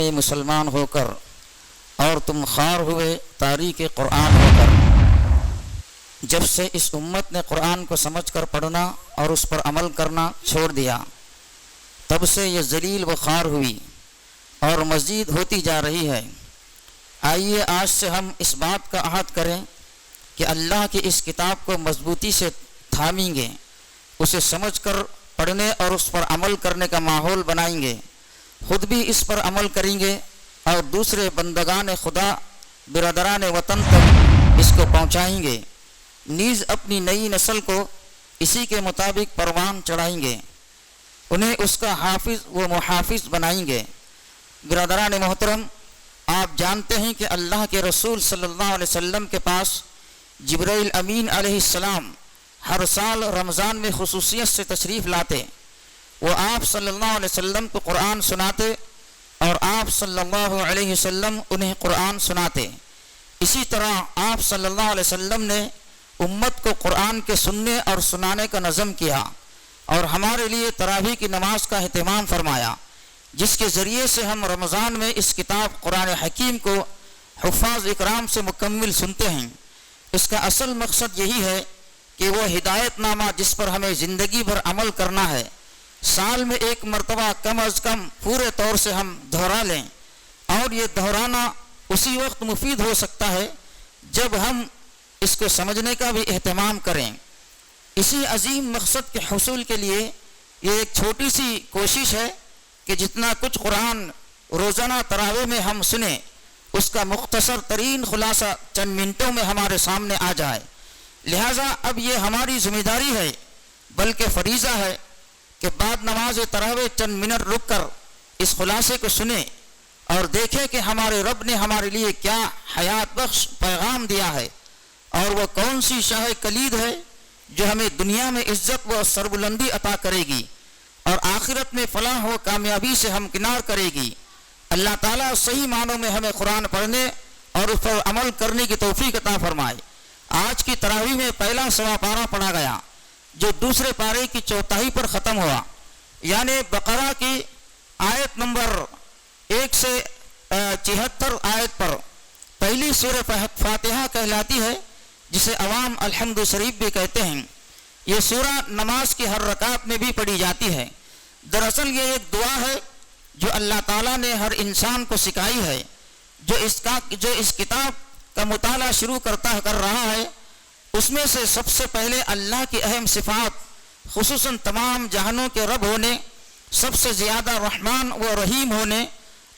میں مسلمان ہو کر اور تم خوار ہوئے تاریخ قرآن ہو کر۔ جب سے اس امت نے قرآن کو سمجھ کر پڑھنا اور اس پر عمل کرنا چھوڑ دیا، تب سے یہ ذلیل و خوار ہوئی اور مزید ہوتی جا رہی ہے۔ آئیے آج سے ہم اس بات کا عہد کریں کہ اللہ کی اس کتاب کو مضبوطی سے تھامیں گے، اسے سمجھ کر پڑھنے اور اس پر عمل کرنے کا ماحول بنائیں گے، خود بھی اس پر عمل کریں گے اور دوسرے بندگان خدا برادران وطن تک اس کو پہنچائیں گے، نیز اپنی نئی نسل کو اسی کے مطابق پروان چڑھائیں گے، انہیں اس کا حافظ و محافظ بنائیں گے۔ برادران محترم، آپ جانتے ہیں کہ اللہ کے رسول صلی اللہ علیہ وسلم کے پاس جبرائیل امین علیہ السلام ہر سال رمضان میں خصوصیت سے تشریف لاتے، وہ آپ صلی اللہ علیہ وسلم کو قرآن سناتے اور آپ صلی اللہ علیہ وسلم انہیں قرآن سناتے۔ اسی طرح آپ صلی اللہ علیہ وسلم نے امت کو قرآن کے سننے اور سنانے کا نظم کیا اور ہمارے لیے تراویح کی نماز کا اہتمام فرمایا، جس کے ذریعے سے ہم رمضان میں اس کتاب قرآن حکیم کو حفاظ اکرام سے مکمل سنتے ہیں۔ اس کا اصل مقصد یہی ہے کہ وہ ہدایت نامہ جس پر ہمیں زندگی بھر عمل کرنا ہے، سال میں ایک مرتبہ کم از کم پورے طور سے ہم دہرا لیں، اور یہ دہرانا اسی وقت مفید ہو سکتا ہے جب ہم اس کو سمجھنے کا بھی اہتمام کریں۔ اسی عظیم مقصد کے حصول کے لیے یہ ایک چھوٹی سی کوشش ہے کہ جتنا کچھ قرآن روزانہ تراویح میں ہم سنیں، اس کا مختصر ترین خلاصہ چند منٹوں میں ہمارے سامنے آ جائے۔ لہٰذا اب یہ ہماری ذمہ داری ہے، بلکہ فریضہ ہے کہ بعد نماز تراویح چند منٹ رک کر اس خلاصے کو سنیں اور دیکھیں کہ ہمارے رب نے ہمارے لیے کیا حیات بخش پیغام دیا ہے، اور وہ کون سی شاہ کلید ہے جو ہمیں دنیا میں عزت و سربلندی عطا کرے گی اور آخرت میں فلاح و کامیابی سے ہمکنار کرے گی۔ اللہ تعالیٰ صحیح معنوں میں ہمیں قرآن پڑھنے اور اس پر عمل کرنے کی توفیق عطا فرمائے۔ آج کی تراویح میں پہلا سوا پارہ پڑھا گیا جو دوسرے پارے کی چوتھائی پر ختم ہوا، یعنی بقرہ کی آیت نمبر 1 سے 76 آیت پر۔ پہلی سورہ فاتحہ کہلاتی ہے، جسے عوام الحمد شریف بھی کہتے ہیں۔ یہ سورہ نماز کی ہر رکعت میں بھی پڑھی جاتی ہے۔ دراصل یہ ایک دعا ہے جو اللہ تعالیٰ نے ہر انسان کو سکھائی ہے، جو اس کتاب کا مطالعہ شروع کر رہا ہے، اس میں سے سب سے پہلے اللہ کی اہم صفات، خصوصاً تمام جہانوں کے رب ہونے، سب سے زیادہ رحمان و رحیم ہونے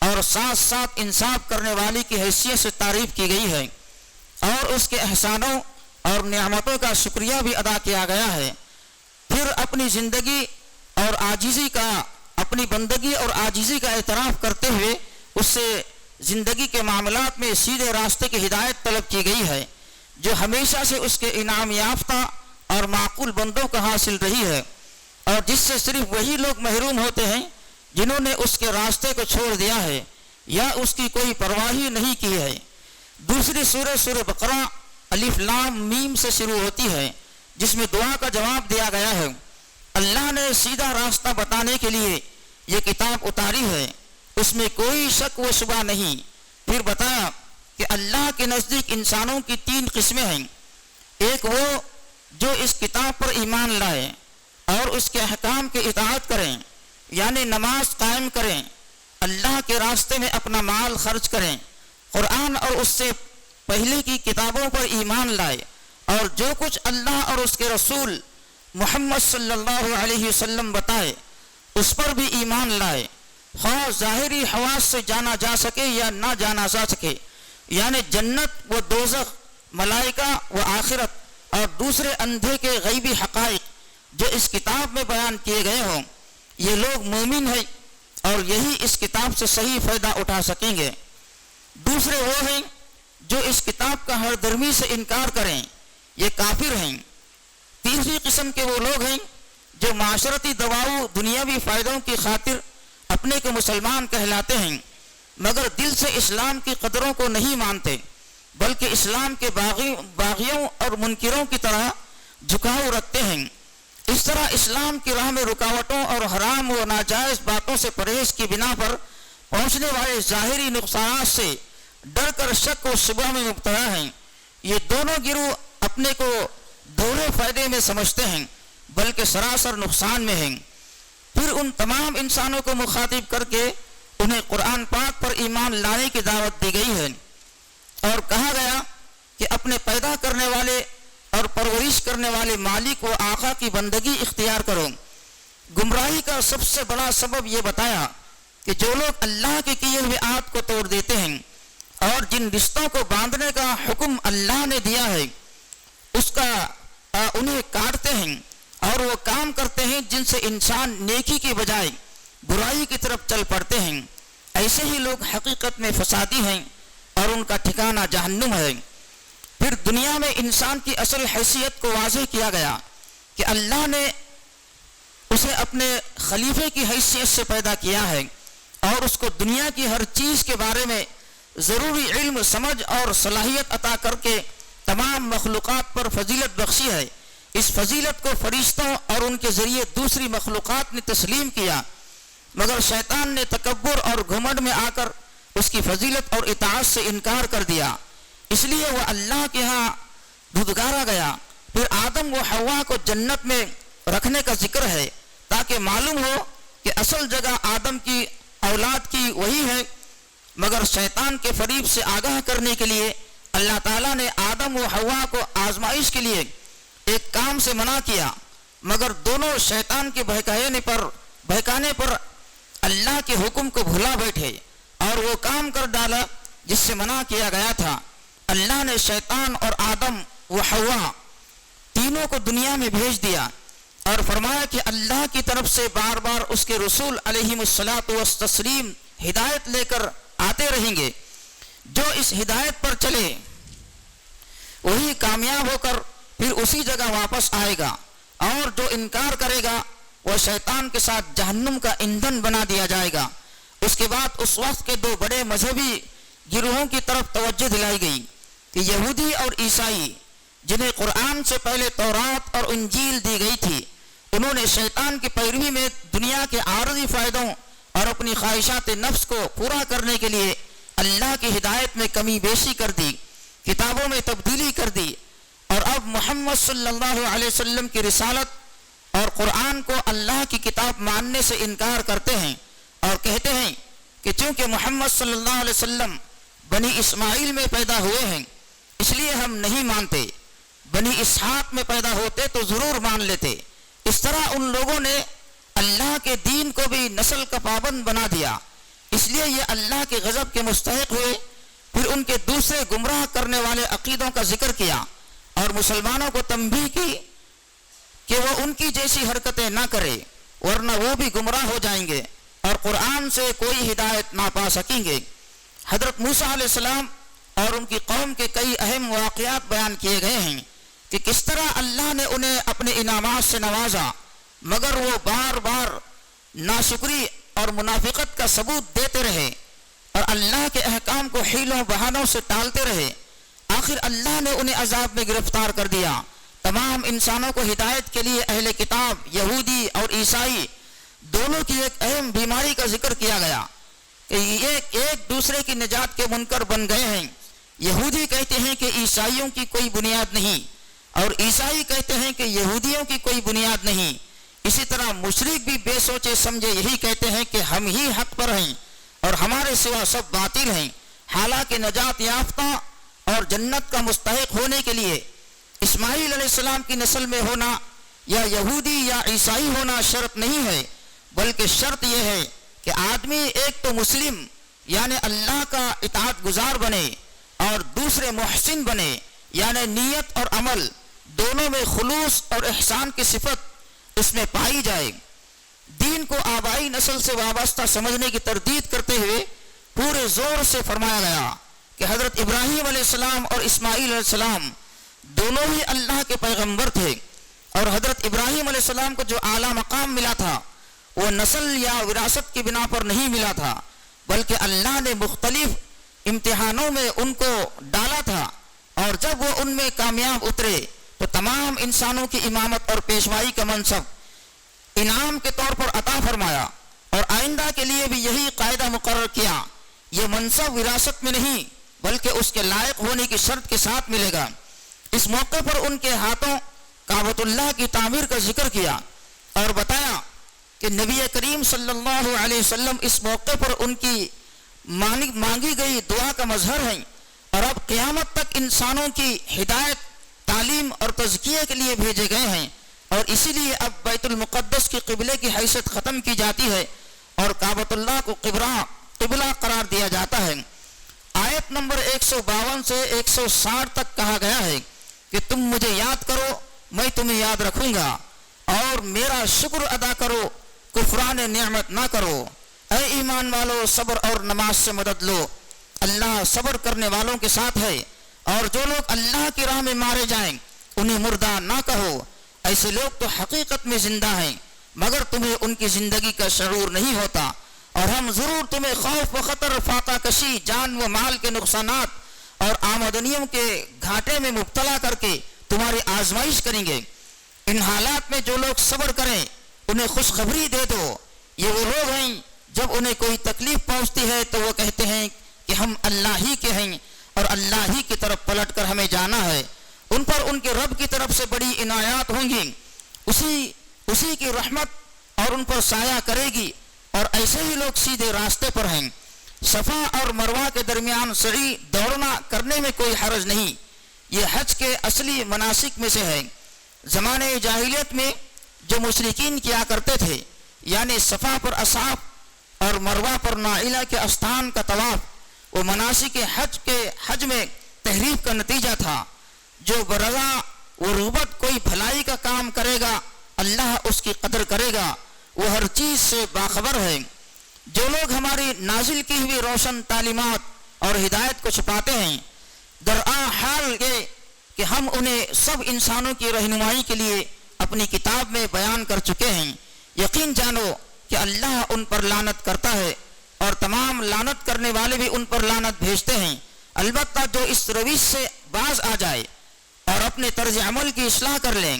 اور ساتھ ساتھ انصاف کرنے والی کی حیثیت سے تعریف کی گئی ہے، اور اس کے احسانوں اور نعمتوں کا شکریہ بھی ادا کیا گیا ہے۔ پھر اپنی بندگی اور عاجزی کا اعتراف کرتے ہوئے اس سے زندگی کے معاملات میں سیدھے راستے کی ہدایت طلب کی گئی ہے، جو ہمیشہ سے اس کے انعام یافتہ اور معقول بندوں کا حاصل رہی ہے، اور جس سے صرف وہی لوگ محروم ہوتے ہیں جنہوں نے اس کے راستے کو چھوڑ دیا ہے یا اس کی کوئی پرواہ ہی نہیں کی ہے۔ دوسری سورہ بقرہ الف لام میم سے شروع ہوتی ہے، جس میں دعا کا جواب دیا گیا ہے۔ اللہ نے سیدھا راستہ بتانے کے لیے یہ کتاب اتاری ہے، اس میں کوئی شک و شبہ نہیں۔ پھر بتایا کہ اللہ کے نزدیک انسانوں کی 3 قسمیں ہیں، ایک وہ جو اس کتاب پر ایمان لائے اور اس کے احکام کی اطاعت کریں، یعنی نماز قائم کریں، اللہ کے راستے میں اپنا مال خرچ کریں، قرآن اور اس سے پہلے کی کتابوں پر ایمان لائے، اور جو کچھ اللہ اور اس کے رسول محمد صلی اللہ علیہ وسلم بتائے اس پر بھی ایمان لائے، خواہ ظاہری حواس سے جانا جا سکے یا نہ جانا جا سکے، یعنی جنت و دوزخ، ملائکہ و آخرت اور دوسرے اندھے کے غیبی حقائق جو اس کتاب میں بیان کیے گئے ہوں۔ یہ لوگ مومن ہیں اور یہی اس کتاب سے صحیح فائدہ اٹھا سکیں گے۔ دوسرے وہ ہیں جو اس کتاب کا ہر درمی سے انکار کریں، یہ کافر ہیں۔ تیسری قسم کے وہ لوگ ہیں جو معاشرتی دباؤ دنیاوی فائدوں کی خاطر اپنے کو مسلمان کہلاتے ہیں، مگر دل سے اسلام کی قدروں کو نہیں مانتے، بلکہ اسلام کے باغیوں اور منکروں کی طرح جھکاؤ رکھتے ہیں۔ اس طرح اسلام کی راہ میں رکاوٹوں اور حرام و ناجائز باتوں سے پرہیز کی بنا پر پہنچنے والے ظاہری نقصانات سے ڈر کر شک و شبہ میں مبتلا ہیں۔ یہ دونوں گروہ اپنے کو دوہرے فائدے میں سمجھتے ہیں بلکہ سراسر نقصان میں ہیں۔ پھر ان تمام انسانوں کو مخاطب کر کے انہیں قرآن پاک پر ایمان لانے کی دعوت دی گئی ہے اور کہا گیا کہ اپنے پیدا کرنے والے اور پرورش کرنے والے مالک و آقا کی بندگی اختیار کرو۔ گمراہی کا سب سے بڑا سبب یہ بتایا کہ جو لوگ اللہ کے کیے ہوئے عہد کو توڑ دیتے ہیں اور جن رشتوں کو باندھنے کا حکم اللہ نے دیا ہے اس کا انہیں کاٹتے ہیں اور وہ کام کرتے ہیں جن سے انسان نیکی کی بجائے برائی کی طرف چل پڑتے ہیں، ایسے ہی لوگ حقیقت میں فسادی ہیں اور ان کا ٹھکانہ جہنم ہے۔ پھر دنیا میں انسان کی اصل حیثیت کو واضح کیا گیا کہ اللہ نے اسے اپنے خلیفے کی حیثیت سے پیدا کیا ہے اور اس کو دنیا کی ہر چیز کے بارے میں ضروری علم، سمجھ اور صلاحیت عطا کر کے تمام مخلوقات پر فضیلت بخشی ہے۔ اس فضیلت کو فرشتوں اور ان کے ذریعے دوسری مخلوقات نے تسلیم کیا، مگر شیطان نے تکبر اور گھمنڈ میں آ کر اس کی فضیلت اور اطاعت سے انکار کر دیا، اس لیے وہ اللہ کے ہاں دھتکارا گیا۔ پھر آدم و حوا کو جنت میں رکھنے کا ذکر ہے تاکہ معلوم ہو کہ اصل جگہ آدم کی اولاد کی وہی ہے، مگر شیطان کے فریب سے آگاہ کرنے کے لیے اللہ تعالیٰ نے آدم و حوا کو آزمائش کے لیے ایک کام سے منع کیا، مگر دونوں شیطان کے بہکانے پر اللہ کے حکم کو بھلا بیٹھے اور وہ کام کر ڈالا جس سے منع کیا گیا تھا۔ اللہ نے شیطان اور آدم و حوا تینوں کو دنیا میں بھیج دیا اور فرمایا کہ اللہ کی طرف سے بار بار اس کے رسول علیہم الصلاۃ والتسلیم ہدایت لے کر آتے رہیں گے، جو اس ہدایت پر چلے وہی کامیاب ہو کر پھر اسی جگہ واپس آئے گا، اور جو انکار کرے گا وہ شیطان کے ساتھ جہنم کا ایندھن بنا دیا جائے گا۔ اس کے بعد اس وقت کے دو بڑے مذہبی گروہوں کی طرف توجہ دلائی گئی کہ یہودی اور عیسائی، جنہیں قرآن سے پہلے تورات اور انجیل دی گئی تھی، انہوں نے شیطان کی پیروی میں دنیا کے عارضی فائدوں اور اپنی خواہشات نفس کو پورا کرنے کے لیے اللہ کی ہدایت میں کمی بیشی کر دی، کتابوں میں تبدیلی کر دی، اور اب محمد صلی اللہ علیہ وسلم کی رسالت اور قرآن کو اللہ کی کتاب ماننے سے انکار کرتے ہیں اور کہتے ہیں کہ چونکہ محمد صلی اللہ علیہ وسلم بنی اسماعیل میں پیدا ہوئے ہیں اس لیے ہم نہیں مانتے، بنی اسحاق میں پیدا ہوتے تو ضرور مان لیتے۔ اس طرح ان لوگوں نے اللہ کے دین کو بھی نسل کا پابند بنا دیا، اس لیے یہ اللہ کے غضب کے مستحق ہوئے۔ پھر ان کے دوسرے گمراہ کرنے والے عقیدوں کا ذکر کیا اور مسلمانوں کو تنبیہ کی کہ وہ ان کی جیسی حرکتیں نہ کرے ورنہ وہ بھی گمراہ ہو جائیں گے اور قرآن سے کوئی ہدایت نہ پا سکیں گے۔ حضرت موسیٰ علیہ السلام اور ان کی قوم کے کئی اہم واقعات بیان کیے گئے ہیں کہ کس طرح اللہ نے انہیں اپنے انعامات سے نوازا، مگر وہ بار بار ناشکری اور منافقت کا ثبوت دیتے رہے اور اللہ کے احکام کو حیلوں بہانوں سے ٹالتے رہے۔ آخر اللہ نے انہیں عذاب میں گرفتار کر دیا۔ تمام انسانوں کو ہدایت کے لیے اہل کتاب یہودی اور عیسائی دونوں کی ایک اہم بیماری کا ذکر کیا گیا کہ یہ ایک دوسرے کی نجات کے منکر بن گئے ہیں۔ یہودی کہتے ہیں کہ عیسائیوں کی کوئی بنیاد نہیں اور عیسائی کہتے ہیں کہ یہودیوں کی کوئی بنیاد نہیں۔ اسی طرح مشرک بھی بے سوچے سمجھے یہی کہتے ہیں کہ ہم ہی حق پر ہیں اور ہمارے سوا سب باطل ہیں، حالانکہ نجات یافتہ اور جنت کا مستحق ہونے کے لیے اسماعیل علیہ السلام کی نسل میں ہونا یا یہودی یا عیسائی ہونا شرط نہیں ہے، بلکہ شرط یہ ہے کہ آدمی ایک تو مسلم یعنی اللہ کا اطاعت گزار بنے اور دوسرے محسن بنے یعنی نیت اور عمل دونوں میں خلوص اور احسان کی صفت اس میں پائی جائے۔ دین کو آبائی نسل سے وابستہ سمجھنے کی تردید کرتے ہوئے پورے زور سے فرمایا گیا کہ حضرت ابراہیم علیہ السلام اور اسماعیل علیہ السلام دونوں ہی اللہ کے پیغمبر تھے، اور حضرت ابراہیم علیہ السلام کو جو اعلیٰ مقام ملا تھا وہ نسل یا وراثت کی بنا پر نہیں ملا تھا، بلکہ اللہ نے مختلف امتحانوں میں ان کو ڈالا تھا، اور جب وہ ان میں کامیاب اترے تو تمام انسانوں کی امامت اور پیشوائی کا منصب انعام کے طور پر عطا فرمایا، اور آئندہ کے لیے بھی یہی قاعدہ مقرر کیا، یہ منصب وراثت میں نہیں بلکہ اس کے لائق ہونے کی شرط کے ساتھ ملے گا۔ اس موقع پر ان کے ہاتھوں کعبۃ اللہ کی تعمیر کا ذکر کیا اور بتایا کہ نبی کریم صلی اللہ علیہ وسلم اس موقع پر ان کی مانگی گئی دعا کا مظہر ہیں، اور اب قیامت تک انسانوں کی ہدایت، تعلیم اور تزکیے کے لیے بھیجے گئے ہیں، اور اسی لیے اب بیت المقدس کی قبلے کی حیثیت ختم کی جاتی ہے اور کعبۃ اللہ کو قبلہ قرار دیا جاتا ہے۔ آیت نمبر 152 سے 160 تک کہا گیا ہے کہ تم مجھے یاد کرو، میں تمہیں یاد رکھوں گا، اور میرا شکر ادا کرو، کفران نعمت نہ کرو۔ اے ایمان والو، صبر اور نماز سے مدد لو، اللہ صبر کرنے والوں کے ساتھ ہے، اور جو لوگ اللہ کی راہ میں مارے جائیں انہیں مردہ نہ کہو، ایسے لوگ تو حقیقت میں زندہ ہیں مگر تمہیں ان کی زندگی کا شعور نہیں ہوتا، اور ہم ضرور تمہیں خوف و خطر، فاقہ کشی، جان و مال کے نقصانات اور آمدنیوں کے گھاٹے میں مبتلا کر کے تمہاری آزمائش کریں گے۔ ان حالات میں جو لوگ صبر کریں انہیں خوشخبری دے دو، یہ وہ لوگ ہیں جب انہیں کوئی تکلیف پہنچتی ہے تو وہ کہتے ہیں کہ ہم اللہ ہی کے ہیں اور اللہ ہی کی طرف پلٹ کر ہمیں جانا ہے۔ ان پر ان کے رب کی طرف سے بڑی عنایات ہوں گی، اسی کی رحمت اور ان پر سایہ کرے گی، اور ایسے ہی لوگ سیدھے راستے پر ہیں۔ صفا اور مروہ کے درمیان سعی دوڑنا کرنے میں کوئی حرج نہیں، یہ حج کے اصلی مناسک میں سے ہے۔ زمانے جاہلیت میں جو مشرکین کیا کرتے تھے، یعنی صفا پر اصحاب اور مروہ پر نائلہ کے استان کا طواف، وہ مناسک حج میں تحریف کا نتیجہ تھا۔ جو برضا و رغبت کوئی بھلائی کا کام کرے گا اللہ اس کی قدر کرے گا، وہ ہر چیز سے باخبر ہے۔ جو لوگ ہماری نازل کی ہوئی روشن تعلیمات اور ہدایت کو چھپاتے ہیں، درآ حال یہ کہ ہم انہیں سب انسانوں کی رہنمائی کے لیے اپنی کتاب میں بیان کر چکے ہیں، یقین جانو کہ اللہ ان پر لعنت کرتا ہے اور تمام لعنت کرنے والے بھی ان پر لعنت بھیجتے ہیں۔ البتہ جو اس روش سے باز آ جائے اور اپنے طرز عمل کی اصلاح کر لیں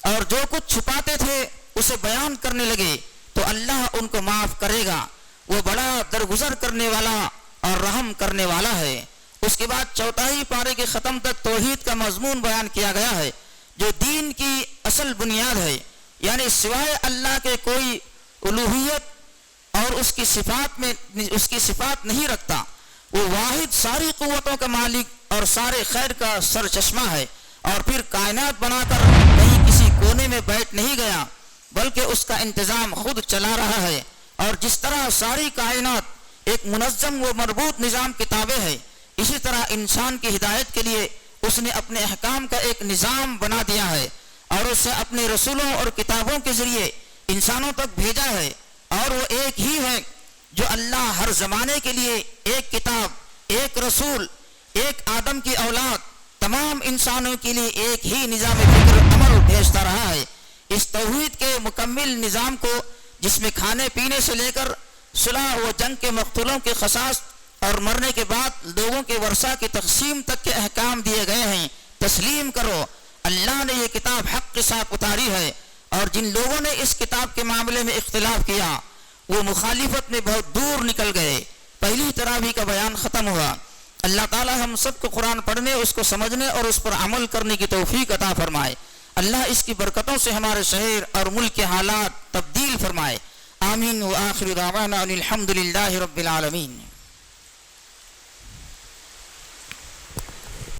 اور جو کچھ چھپاتے تھے اسے بیان کرنے لگے تو اللہ ان کو معاف کرے گا، وہ بڑا درگزر کرنے والا اور رحم کرنے والا ہے۔ اس کے بعد چوتھائی پارے کے ختم تک توحید کا مضمون بیان کیا گیا ہے جو دین کی اصل بنیاد ہے، یعنی سوائے اللہ کے کوئی الوہیت اور اس کی صفات نہیں رکھتا، وہ واحد ساری قوتوں کا مالک اور سارے خیر کا سر چشمہ ہے، اور پھر کائنات بنا کر کہیں کسی کونے میں بیٹھ نہیں گیا بلکہ اس کا انتظام خود چلا رہا ہے، اور جس طرح ساری کائنات ایک منظم و مربوط نظام کی تابع ہے، اسی طرح انسان کی ہدایت کے لیے اس نے اپنے احکام کا ایک نظام بنا دیا ہے اور اسے اپنے رسولوں اور کتابوں کے ذریعے انسانوں تک بھیجا ہے، اور وہ ایک ہی ہے جو اللہ ہر زمانے کے لیے ایک کتاب، ایک رسول، ایک آدم کی اولاد، تمام انسانوں کے لیے ایک ہی نظام فکر عمل بھیجتا رہا ہے۔ اس توحید کے مکمل نظام کو، جس میں کھانے پینے سے لے کر صلح و جنگ کے مقتولوں کے قصاص اور مرنے کے بعد لوگوں کے ورثہ کی تقسیم تک کے احکام دیے گئے ہیں، تسلیم کرو۔ اللہ نے یہ کتاب حق کے ساتھ اتاری ہے، اور جن لوگوں نے اس کتاب کے معاملے میں اختلاف کیا وہ مخالفت میں بہت دور نکل گئے۔ پہلی تراویح کا بیان ختم ہوا۔ اللہ تعالی ہم سب کو قرآن پڑھنے، اس کو سمجھنے اور اس پر عمل کرنے کی توفیق عطا فرمائے۔ اللہ اس کی برکتوں سے ہمارے شہر اور ملک کے حالات تبدیل فرمائے۔ آمین۔ وآخر دعوانا ان الحمد للہ رب العالمین۔